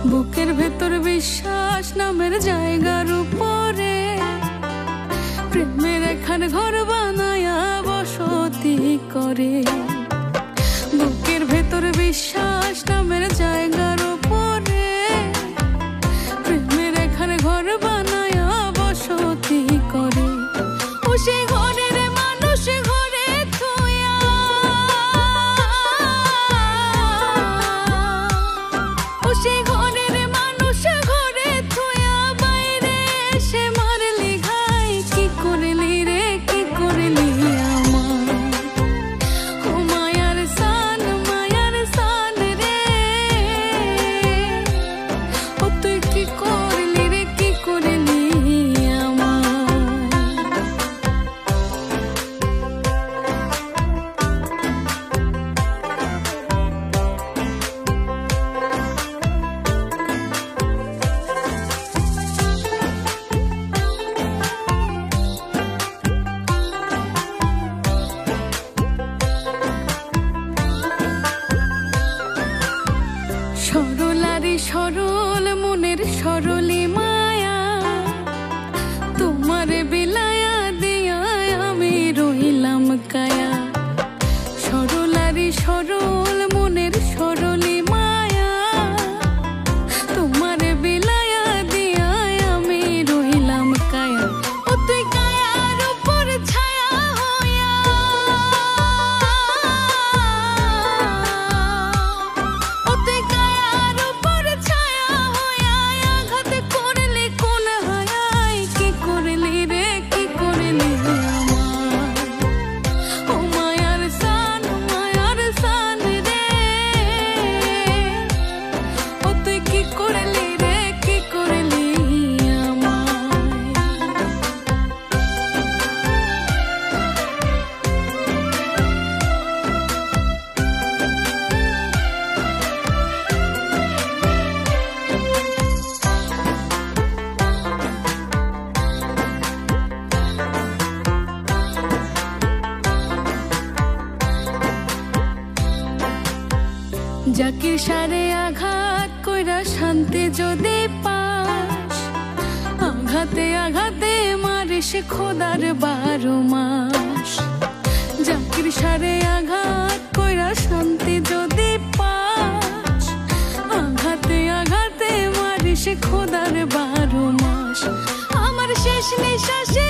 বুকের ভেতর বিশ্বাস নামের জায়গার উপরে প্রেমের এখান ঘর বানায়া বসতি করে। বুকের ভেতর বিশ্বাস নামের জায়গার উপরে প্রেমের এখান ঘর বানায়া বসতি করে। ও সেই ঘরের মানুষ ঘরে থুয়া, ও সেই ঘরের মানুষ ঘরে থুয়া বাইরে এসে মারলি ঘাই। কি করলি রে কি করলি আমার, ও মায়ার সান রে, ও তুই কি করলি রে কি করলি আমার। সরলারি সরল মনের সরলি মায়া, তোমারে বিলায়া দিয়া আমি রইলাম কায়া। সরলারি সরল মনের সরলি মায়া, তোমারে বিলায়া দিয়া আমি রইলাম কায়া। ও তুই কায়ার উপর ছায়া হইয়া, ও তুই কায়ার উপর ছায়া হইয়া আঘাত করলি কোন হায়াই। কি করলি রে কি করলি আমার, ও মায়ার সান রে, ও তুই কি করলি রে কি করলি আমায়। জাকির সারে আঘাত কইরা শান্তি যদি পাস, আঘাতে আঘাতে মারিস খোদার 12 মাস। জাকির সারে আঘাত কইরা শান্তি যদি পাস, আঘাতে আঘাতে মারিস খোদার 12 মাস। আমার শেষ নিঃশ্বাসে